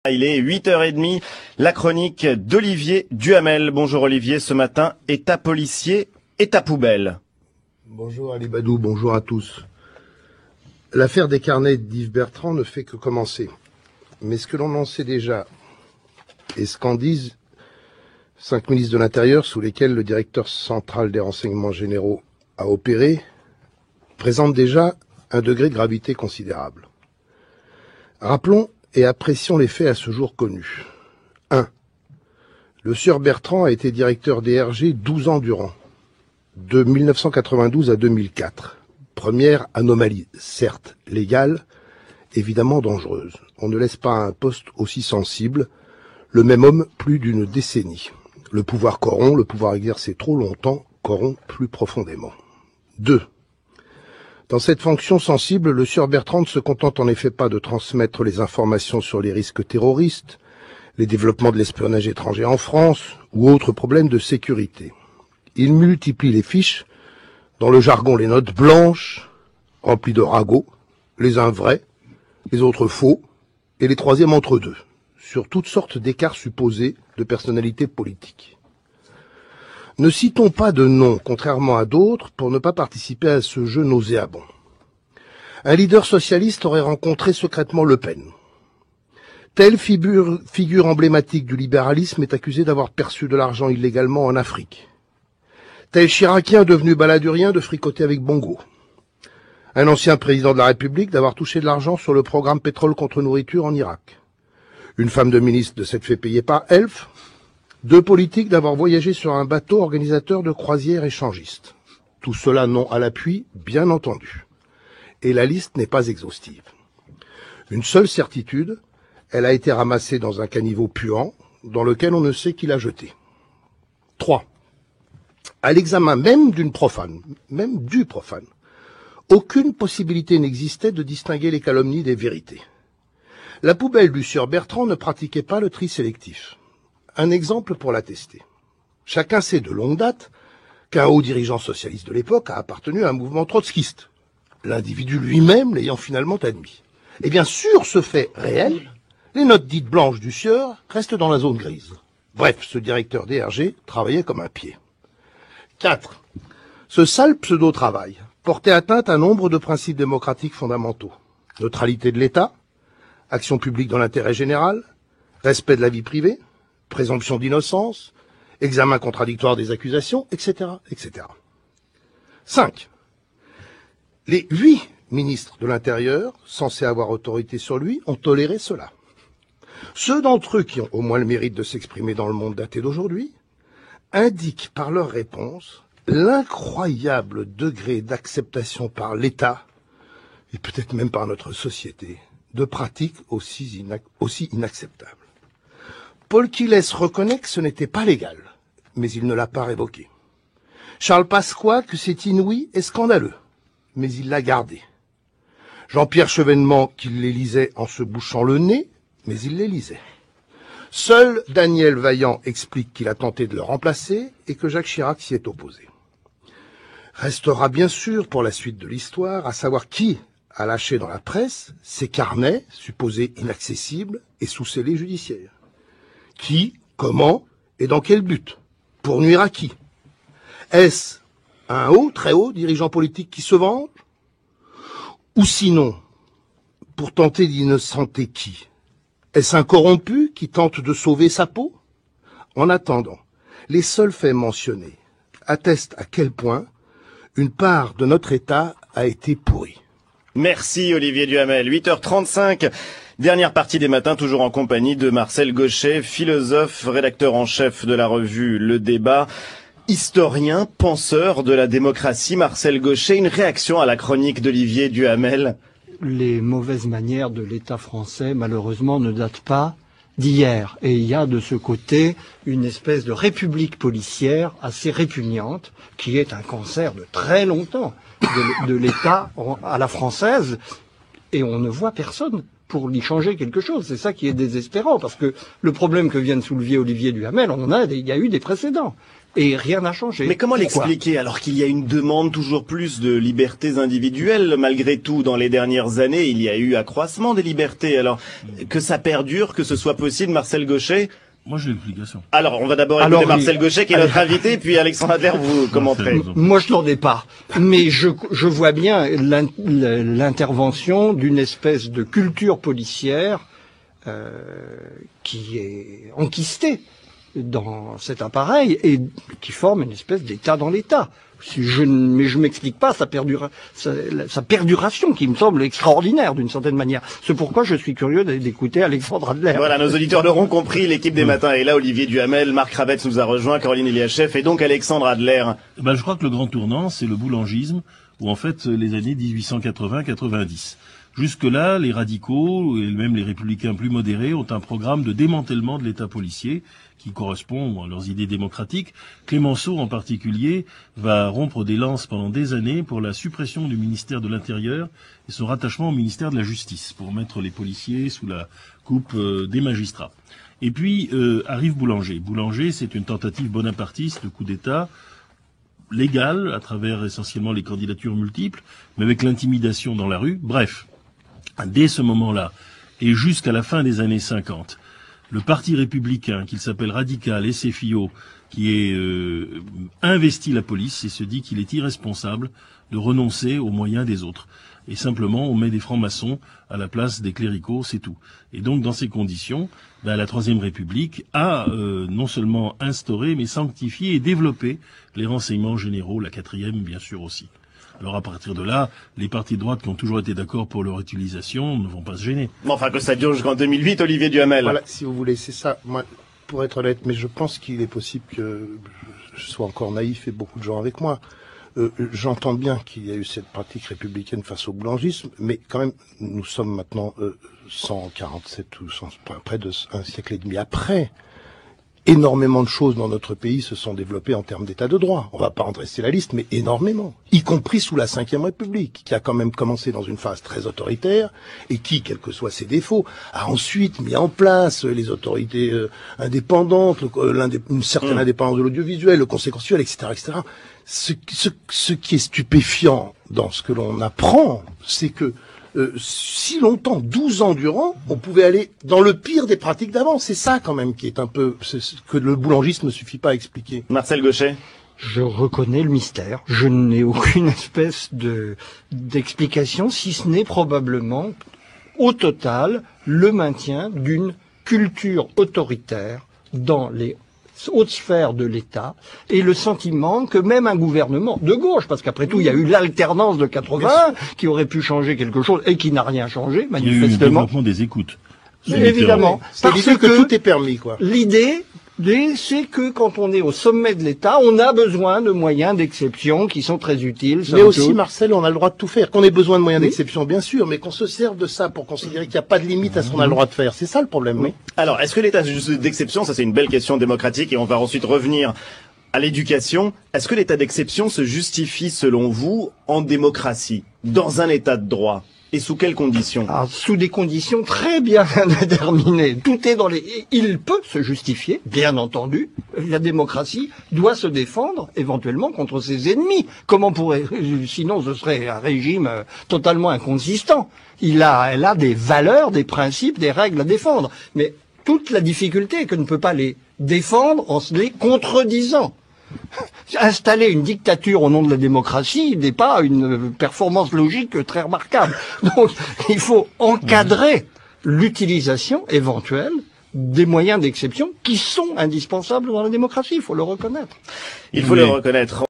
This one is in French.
Il est 8h30, la chronique d'Olivier Duhamel. Bonjour Olivier, ce matin, état policier, état poubelle. Bonjour Ali Badou, bonjour à tous. L'affaire des carnets d'Yves Bertrand ne fait que commencer. Mais ce que l'on en sait déjà, et ce qu'en disent 5 ministres de l'Intérieur sous lesquels le directeur central des renseignements généraux a opéré, présente déjà un degré de gravité considérable. Rappelons et apprécions les faits à ce jour connus. 1. Le sieur Bertrand a été directeur DRG 12 ans durant, de 1992 à 2004. Première anomalie, certes légale, évidemment dangereuse. On ne laisse pas un poste aussi sensible le même homme plus d'une décennie. Le pouvoir corrompt, le pouvoir exercé trop longtemps corrompt plus profondément. 2. Dans cette fonction sensible, le sieur Bertrand ne se contente en effet pas de transmettre les informations sur les risques terroristes, les développements de l'espionnage étranger en France ou autres problèmes de sécurité. Il multiplie les fiches, dans le jargon les notes blanches, remplies de ragots, les uns vrais, les autres faux, et les troisièmes entre deux, sur toutes sortes d'écarts supposés de personnalités politiques. Ne citons pas de nom, contrairement à d'autres, pour ne pas participer à ce jeu nauséabond. Un leader socialiste aurait rencontré secrètement Le Pen. Telle figure emblématique du libéralisme est accusée d'avoir perçu de l'argent illégalement en Afrique. Tel chiracien devenu baladurien de fricoter avec Bongo. Un ancien président de la République d'avoir touché de l'argent sur le programme pétrole contre nourriture en Irak. Une femme de ministre de s'être fait payer par Elf. 2 politiques d'avoir voyagé sur un bateau organisateur de croisières échangistes. Tout cela non à l'appui, bien entendu. Et la liste n'est pas exhaustive. Une seule certitude, elle a été ramassée dans un caniveau puant, dans lequel on ne sait qui l'a jetée. 3. À l'examen même du profane, aucune possibilité n'existait de distinguer les calomnies des vérités. La poubelle du sieur Bertrand ne pratiquait pas le tri sélectif. Un exemple pour l'attester. Chacun sait de longue date qu'un haut dirigeant socialiste de l'époque a appartenu à un mouvement trotskiste, l'individu lui-même l'ayant finalement admis. Et bien sur ce fait réel, les notes dites blanches du sieur restent dans la zone grise. Bref, ce directeur DRG travaillait comme un pied. 4. Ce sale pseudo-travail portait atteinte à nombre de principes démocratiques fondamentaux. Neutralité de l'État, action publique dans l'intérêt général, respect de la vie privée, présomption d'innocence, examen contradictoire des accusations, etc., etc. 5. Les 8 ministres de l'Intérieur, censés avoir autorité sur lui, ont toléré cela. Ceux d'entre eux qui ont au moins le mérite de s'exprimer dans le monde daté d'aujourd'hui indiquent par leur réponse l'incroyable degré d'acceptation par l'État, et peut-être même par notre société, de pratiques aussi inacceptables. Paul Quillès reconnaît que ce n'était pas légal, mais il ne l'a pas révoqué. Charles Pasqua que c'est inouï et scandaleux, mais il l'a gardé. Jean-Pierre Chevènement qu'il les lisait en se bouchant le nez, mais il les lisait. Seul Daniel Vaillant explique qu'il a tenté de le remplacer et que Jacques Chirac s'y est opposé. Restera bien sûr pour la suite de l'histoire à savoir qui a lâché dans la presse ces carnets supposés inaccessibles et sous scellé judiciaire. Qui, comment et dans quel but? Pour nuire à qui? Est-ce un très haut dirigeant politique qui se venge? Ou sinon, pour tenter d'innocenter qui? Est-ce un corrompu qui tente de sauver sa peau? En attendant, les seuls faits mentionnés attestent à quel point une part de notre État a été pourrie. Merci Olivier Duhamel. 8h35, dernière partie des matins, toujours en compagnie de Marcel Gauchet, philosophe, rédacteur en chef de la revue Le Débat, historien, penseur de la démocratie. Marcel Gauchet, une réaction à la chronique d'Olivier Duhamel? Les mauvaises manières de l'État français, malheureusement, ne datent pas d'hier. Et il y a de ce côté une espèce de république policière assez répugnante, qui est un cancer de très longtemps de l'État à la française, et on ne voit personne pour y changer quelque chose. C'est ça qui est désespérant, parce que le problème que vient de soulever Olivier Duhamel, il y a eu des précédents. Et rien n'a changé. Mais comment l'expliquer alors qu'il y a une demande toujours plus de libertés individuelles? Malgré tout, dans les dernières années, il y a eu accroissement des libertés. Alors, que ça perdure, que ce soit possible, Marcel Gauchet? Moi, j'ai l'explication. Alors, on va d'abord écouter Marcel Gauchet, qui est notre invité, puis Alexandre Adler, vous commenterez. Moi, je n'en ai pas. Mais je vois bien l'intervention d'une espèce de culture policière qui est enquistée dans cet appareil et qui forme une espèce d'état dans l'état. Mais je m'explique pas sa perduration qui me semble extraordinaire d'une certaine manière. C'est pourquoi je suis curieux d'écouter Alexandre Adler. Voilà, nos auditeurs l'auront compris, l'équipe des matins est là, Olivier Duhamel, Marc Ravetz nous a rejoint, Caroline Eliachev et donc Alexandre Adler. Je crois que le grand tournant, c'est le boulangisme, ou en fait les années 1880-90. Jusque-là, les radicaux et même les républicains plus modérés ont un programme de démantèlement de l'État policier qui correspond à leurs idées démocratiques. Clémenceau, en particulier, va rompre des lances pendant des années pour la suppression du ministère de l'Intérieur et son rattachement au ministère de la Justice, pour mettre les policiers sous la coupe des magistrats. Et puis arrive Boulanger. Boulanger, c'est une tentative bonapartiste de coup d'État légal, à travers essentiellement les candidatures multiples, mais avec l'intimidation dans la rue. Bref, dès ce moment-là, et jusqu'à la fin des années 50, le parti républicain, qu'il s'appelle Radical, SFIO, qui est investit la police et se dit qu'il est irresponsable de renoncer aux moyens des autres. Et simplement, on met des francs-maçons à la place des cléricaux, c'est tout. Et donc, dans ces conditions, la Troisième République a non seulement instauré, mais sanctifié et développé les renseignements généraux, la quatrième, bien sûr, aussi. Alors à partir de là, les partis de droite qui ont toujours été d'accord pour leur utilisation ne vont pas se gêner. Mais enfin, que ça dure jusqu'en 2008, Olivier Duhamel. Voilà, si vous voulez, c'est ça. Moi, pour être honnête, mais je pense qu'il est possible que je sois encore naïf et beaucoup de gens avec moi. J'entends bien qu'il y a eu cette pratique républicaine face au boulangisme, mais quand même, nous sommes maintenant 147 ou près de un siècle et demi après. Énormément de choses dans notre pays se sont développées en termes d'état de droit. On va pas en dresser la liste, mais énormément. Y compris sous la Ve République, qui a quand même commencé dans une phase très autoritaire, et qui, quels que soient ses défauts, a ensuite mis en place les autorités indépendantes, une certaine indépendance de l'audiovisuel, le Conseil constitutionnel, etc., etc. Ce qui est stupéfiant dans ce que l'on apprend, c'est que si longtemps, 12 ans durant, on pouvait aller dans le pire des pratiques d'avant. C'est ça quand même qui est un peu que le boulangisme ne suffit pas à expliquer. Marcel Gauchet. Je reconnais le mystère. Je n'ai aucune espèce d'explication, si ce n'est probablement, au total, le maintien d'une culture autoritaire dans les haute sphère de l'État et le sentiment que même un gouvernement de gauche, parce qu'après tout il y a eu l'alternance de 80 qui aurait pu changer quelque chose et qui n'a rien changé manifestement. Il y a eu le développement des écoutes. Évidemment, c'est l'idée que tout est permis, quoi. L'idée, c'est que quand on est au sommet de l'État, on a besoin de moyens d'exception qui sont très utiles. Mais aussi, Marcel, on a le droit de tout faire. Qu'on ait besoin de moyens d'exception, bien sûr, mais qu'on se serve de ça pour considérer qu'il n'y a pas de limite à ce qu'on a le droit de faire. C'est ça le problème. Oui. Alors, est-ce que l'état d'exception, ça c'est une belle question démocratique, et on va ensuite revenir à l'éducation. Est-ce que l'état d'exception se justifie, selon vous, en démocratie, dans un état de droit? Et sous quelles conditions? Sous des conditions très bien déterminées. Tout est il peut se justifier, bien entendu. La démocratie doit se défendre, éventuellement, contre ses ennemis. Sinon ce serait un régime totalement inconsistant. Elle a des valeurs, des principes, des règles à défendre. Mais toute la difficulté est qu'elle ne peut pas les défendre en se les contredisant. Installer une dictature au nom de la démocratie n'est pas une performance logique très remarquable. Donc, il faut encadrer l'utilisation éventuelle des moyens d'exception qui sont indispensables dans la démocratie, il faut le reconnaître. Il faut le reconnaître.